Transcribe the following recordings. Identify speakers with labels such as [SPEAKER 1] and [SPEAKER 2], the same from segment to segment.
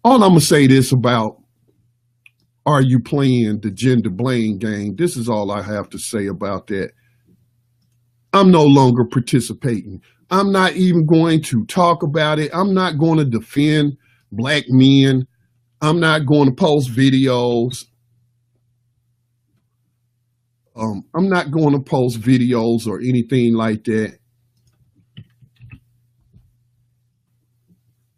[SPEAKER 1] all I'm going to say this about, are you playing the gender blame game? This is all I have to say about that. I'm no longer participating. I'm not even going to talk about it. I'm not going to defend black men. I'm not going to post videos. I'm not going to post videos or anything like that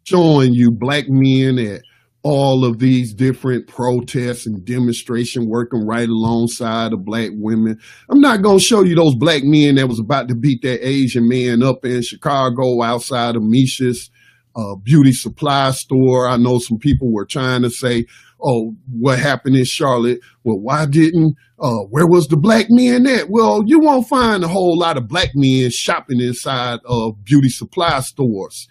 [SPEAKER 1] showing you black men at all of these different protests and demonstration working right alongside of black women. I'm not going to show you those black men that was about to beat that Asian man up in Chicago outside of Misha's beauty supply store. I know some people were trying to say, oh, what happened in Charlotte? Well, why didn't, where was the black men at? Well, you won't find a whole lot of black men shopping inside of beauty supply stores.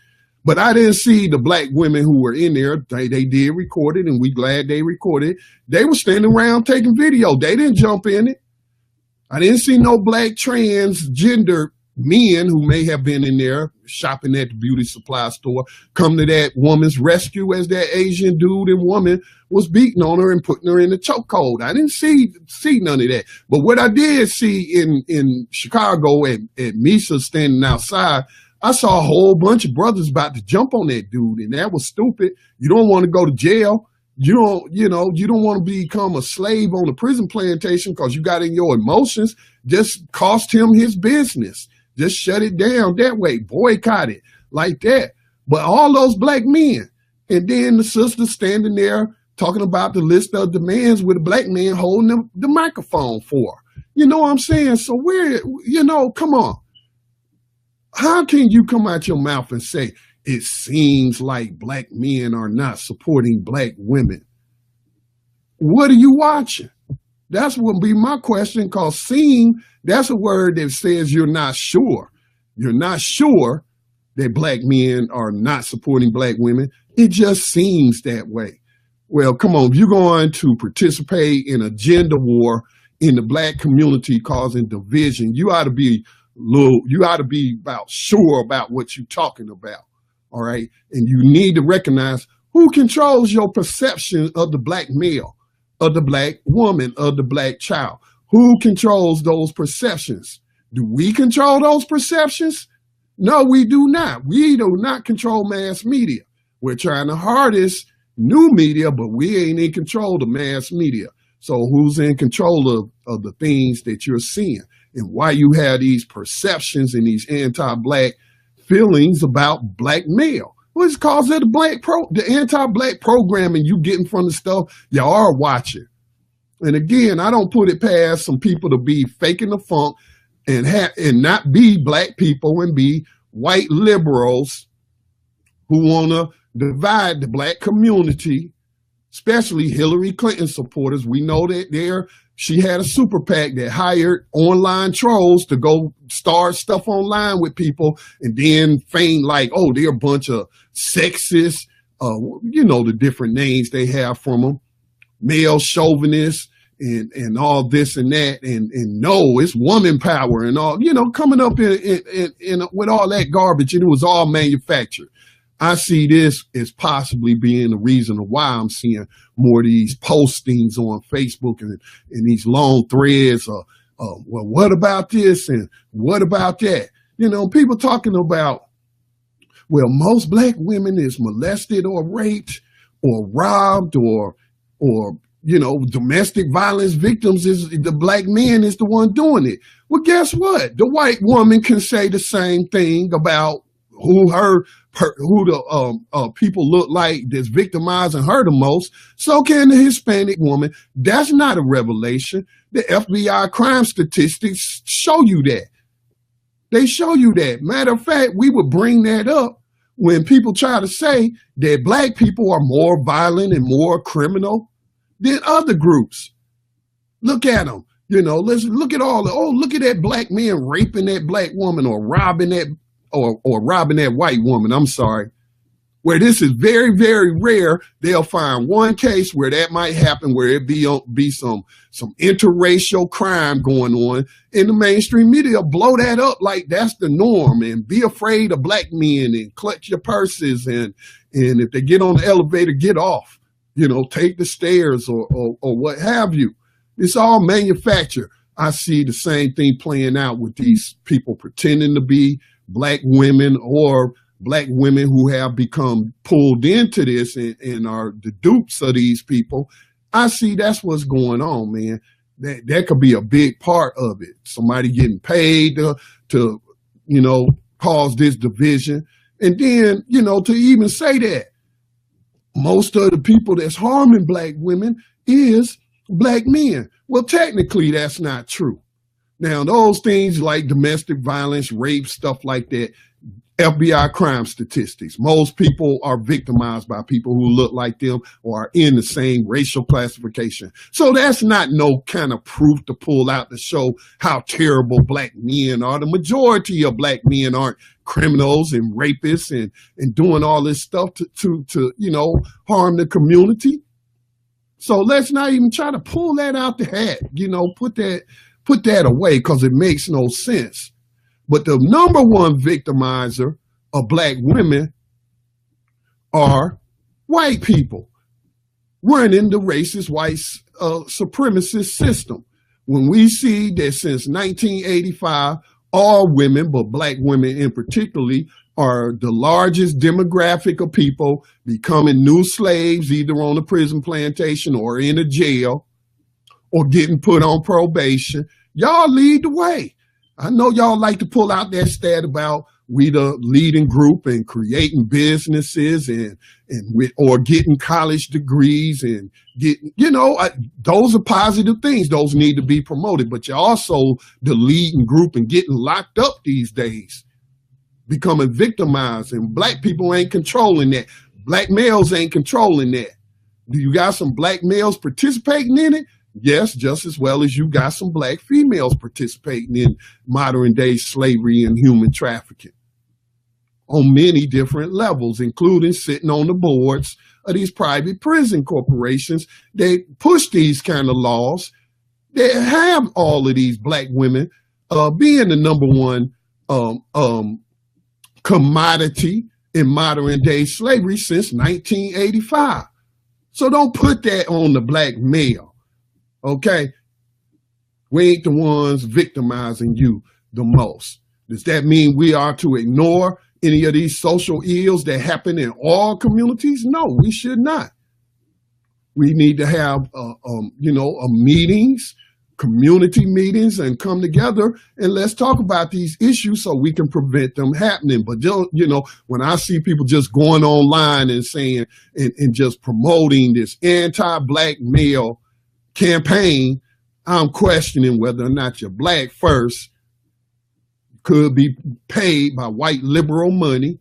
[SPEAKER 1] But I didn't see the black women who were in there. They did record it, and we glad they recorded it. They were standing around taking video. They didn't jump in it. I didn't see no black transgender men who may have been in there shopping at the beauty supply store come to that woman's rescue as that Asian dude and woman was beating on her and putting her in the chokehold. I didn't see none of that. But what I did see in Chicago at Misa standing outside, I saw a whole bunch of brothers about to jump on that dude, and that was stupid. You don't want to go to jail. You don't want to become a slave on a prison plantation because you got in your emotions. Just cost him his business. Just shut it down that way. Boycott it like that. But all those black men, and then the sister standing there talking about the list of demands with a black man holding the microphone for her. You know what I'm saying? So come on. How can you come out your mouth and say, it seems like black men are not supporting black women? What are you watching? That's what would be my question, because seem, that's a word that says you're not sure. You're not sure that black men are not supporting black women. It just seems that way. Well, come on, if you're going to participate in a gender war in the black community causing division, you ought to be about sure about what you're talking about. All right. And you need to recognize who controls your perception of the black male, of the black woman, of the black child. Who controls those perceptions? Do we control those perceptions? No, we do not. We do not control mass media. We're trying to harness new media, but we ain't in control of mass media. So who's in control of the things that you're seeing? And why you have these perceptions and these anti-black feelings about black male? Well, it's because of the anti-black programming you getting from the stuff y'all are watching. And again, I don't put it past some people to be faking the funk and not be black people and be white liberals who want to divide the black community, especially Hillary Clinton supporters. We know that she had a super PAC that hired online trolls to go start stuff online with people and then feign like, oh, they're a bunch of sexist, the different names they have from them, male chauvinists and all this and that. And no, it's woman power and all, coming up in with all that garbage, and it was all manufactured. I see this as possibly being the reason why I'm seeing more of these postings on Facebook and these long threads. Well, what about this and what about that? People talking about, well, most black women is molested or raped or robbed or domestic violence victims is the black man is the one doing it. Well, guess what? The white woman can say the same thing about who the people look like that's victimizing her the most. So can the Hispanic woman. That's not a revelation. The FBI crime statistics show you that. They show you that. Matter of fact, we would bring that up when people try to say that black people are more violent and more criminal than other groups. Look at them. Let's look at look at that black man raping that black woman or robbing that or robbing that white woman. I'm sorry. Where this is very, very rare, they'll find one case where that might happen, where it be some interracial crime going on, and the mainstream media blow that up like that's the norm, and be afraid of black men and clutch your purses, and if they get on the elevator, get off, take the stairs or what have you. It's all manufactured. I see the same thing playing out with these people pretending to be black women, or black women who have become pulled into this and are the dupes of these people. I see that's what's going on, man. That could be a big part of it. Somebody getting paid to cause this division. And then, to even say that most of the people that's harming black women is black men. Well, technically, that's not true. Now, those things like domestic violence, rape, stuff like that, FBI crime statistics. Most people are victimized by people who look like them or are in the same racial classification. So that's not no kind of proof to pull out to show how terrible black men are. The majority of black men aren't criminals and rapists and doing all this stuff to harm the community. So let's not even try to pull that out the hat, put that away, because it makes no sense. But the number one victimizer of black women are white people running the racist white supremacist system. When we see that since 1985, all women, but black women in particularly, are the largest demographic of people becoming new slaves, either on a prison plantation or in a jail or getting put on probation, y'all lead the way. I know y'all like to pull out that stat about we the leading group in creating businesses or getting college degrees and getting, those are positive things. Those need to be promoted, but you're also the leading group in getting locked up these days, becoming victimized, and black people ain't controlling that. Black males ain't controlling that. Do you got some black males participating in it? Yes, just as well as you got some black females participating in modern day slavery and human trafficking on many different levels, including sitting on the boards of these private prison corporations. They push these kind of laws. They have all of these black women being the number one commodity in modern day slavery since 1985. So don't put that on the black male. Okay, we ain't the ones victimizing you the most. Does that mean we are to ignore any of these social ills that happen in all communities? No, we should not. We need to have, meetings, community meetings, and come together and let's talk about these issues so we can prevent them happening. But, when I see people just going online and saying and just promoting this anti-black male campaign, I'm questioning whether or not you're black first. Could be paid by white liberal money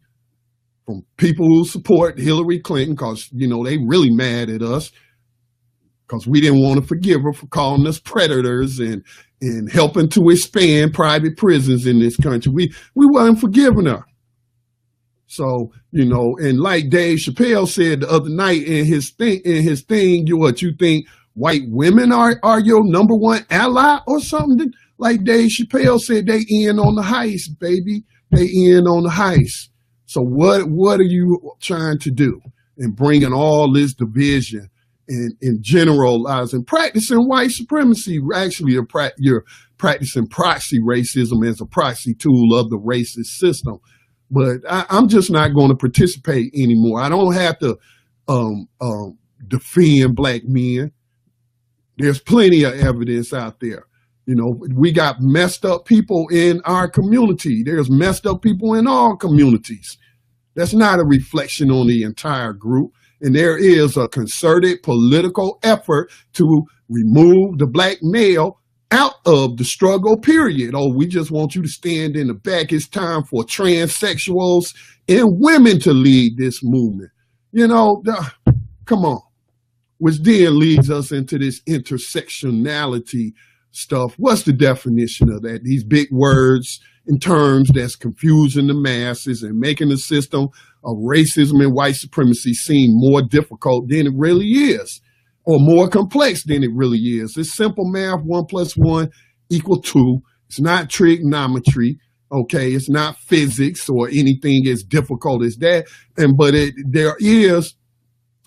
[SPEAKER 1] from people who support Hillary Clinton because, they really mad at us because we didn't want to forgive her for calling us predators and helping to expand private prisons in this country. We weren't forgiving her. So, and like Dave Chappelle said the other night in his thing, you think white women are your number one ally or something? Like Dave Chappelle said, they in on the heist, baby. They in on the heist. So what are you trying to do in bringing all this division and generalizing, practicing white supremacy? Actually, you're practicing proxy racism as a proxy tool of the racist system. But I'm just not going to participate anymore. I don't have to defend black men. There's plenty of evidence out there. We got messed up people in our community. There's messed up people in all communities. That's not a reflection on the entire group. And there is a concerted political effort to remove the black male out of the struggle period. Oh, we just want you to stand in the back. It's time for transsexuals and women to lead this movement. Come on. Which then leads us into this intersectionality stuff. What's the definition of that? These big words and terms that's confusing the masses and making the system of racism and white supremacy seem more difficult than it really is, or more complex than it really is. It's simple math, 1 + 1 = 2. It's not trigonometry, okay? It's not physics or anything as difficult as that. But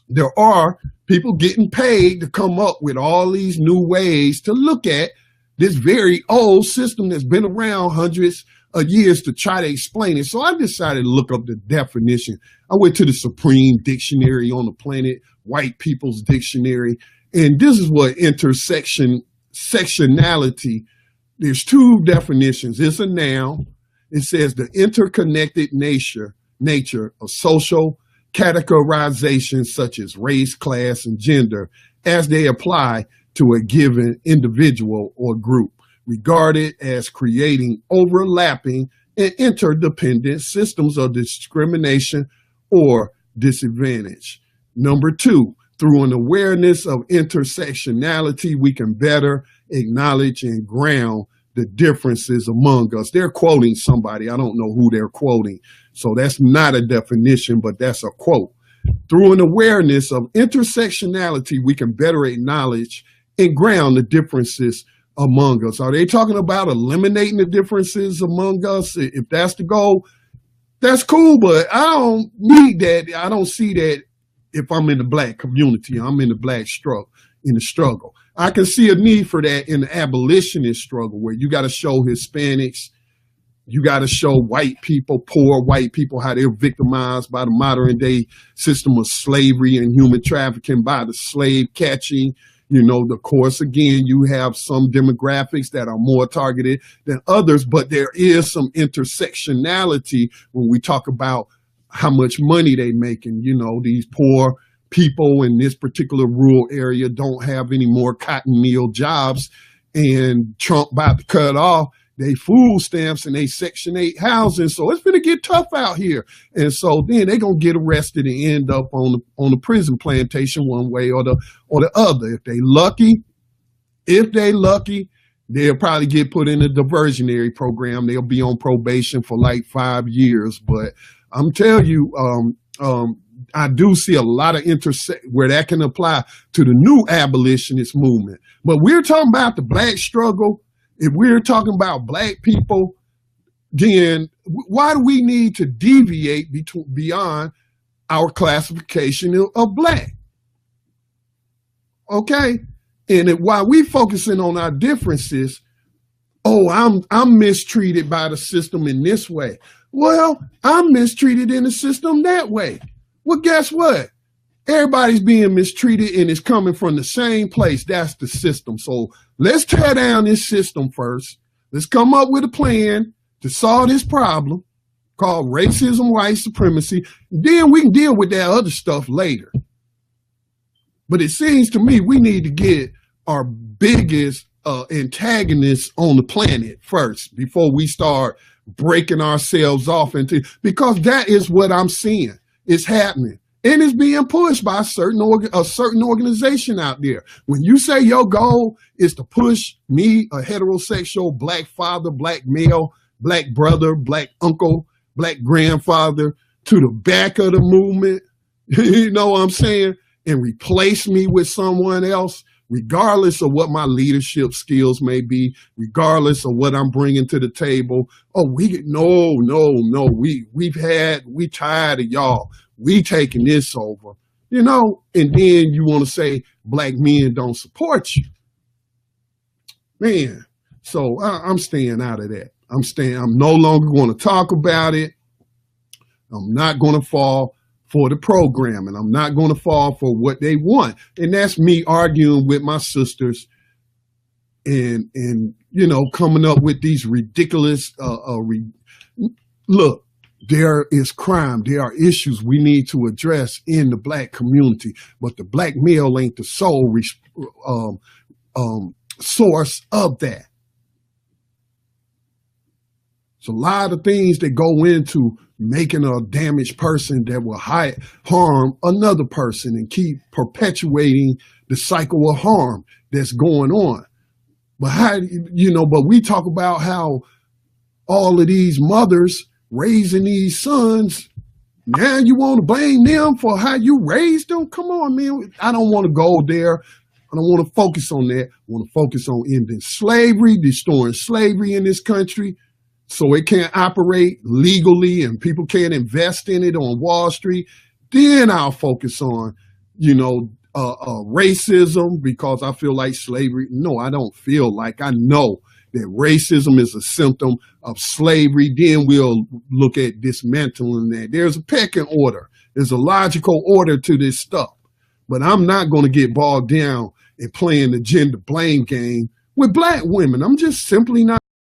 [SPEAKER 1] there are people getting paid to come up with all these new ways to look at this very old system that's been around hundreds of years to try to explain it. So I decided to look up the definition. I went to the Supreme Dictionary on the planet, White People's Dictionary, and this is what sectionality. There's 2 definitions. It's a noun. It says the interconnected nature of social categorizations such as race, class, and gender as they apply to a given individual or group, regarded as creating overlapping and interdependent systems of discrimination or disadvantage. Number 2, through an awareness of intersectionality, we can better acknowledge and ground the differences among us. They're quoting somebody. I don't know who they're quoting. So that's not a definition, but that's a quote. Through an awareness of intersectionality, we can better acknowledge and ground the differences among us. Are they talking about eliminating the differences among us? If that's the goal, that's cool, but I don't need that. I don't see that if I'm in the black community. I'm in the black struggle. I can see a need for that in the abolitionist struggle, where you got to show Hispanics, you got to show white people, poor white people, how they're victimized by the modern day system of slavery and human trafficking, by the slave catching. Of course, again, you have some demographics that are more targeted than others, but there is some intersectionality when we talk about how much money they making. These poor people in this particular rural area don't have any more cotton mill jobs, and Trump about to cut off they food stamps and they Section 8 housing. So it's going to get tough out here. And so then they're going to get arrested and end up on the prison plantation one way or the other. If they lucky, they'll probably get put in a diversionary program. They'll be on probation for like 5 years. But I'm telling you, I do see a lot of where that can apply to the new abolitionist movement. But we're talking about the black struggle. If we're talking about black people, then why do we need to deviate beyond our classification of black? Okay? And while we focusing on our differences, I'm mistreated by the system in this way. Well, I'm mistreated in the system that way. Well, guess what? Everybody's being mistreated and it's coming from the same place. That's the system. So let's tear down this system first. Let's come up with a plan to solve this problem called racism, white supremacy. Then we can deal with that other stuff later. But it seems to me we need to get our biggest antagonists on the planet first before we start breaking ourselves off because that is what I'm seeing. It's happening. And it's being pushed by a certain organization out there. When you say your goal is to push me, a heterosexual black father, black male, black brother, black uncle, black grandfather, to the back of the movement, you know what I'm saying? And replace me with someone else, regardless of what my leadership skills may be, regardless of what I'm bringing to the table. We tired of y'all. We taking this over, and then you want to say black men don't support you. Man, so I'm staying out of that. I'm no longer going to talk about it. I'm not going to fall for the program, and I'm not going to fall for what they want. And that's me arguing with my sisters and coming up with these ridiculous, look, there is crime. There are issues we need to address in the black community, but the black male ain't the sole source of that. It's a lot of things that go into making a damaged person that will harm another person and keep perpetuating the cycle of harm that's going on. But but we talk about how all of these mothers raising these sons Now you want to blame them for how you raised them? Come on, man. I don't want to go there. I don't want to focus on that. I want to focus on ending slavery, destroying slavery in this country so it can't operate legally and people can't invest in it on Wall Street. Then I'll focus on, racism, because I feel like slavery. No, I don't feel like. I know that racism is a symptom of slavery. Then we'll look at dismantling that. There's a pecking order. There's a logical order to this stuff. But I'm not going to get bogged down in playing the gender blame game with black women. I'm just simply not.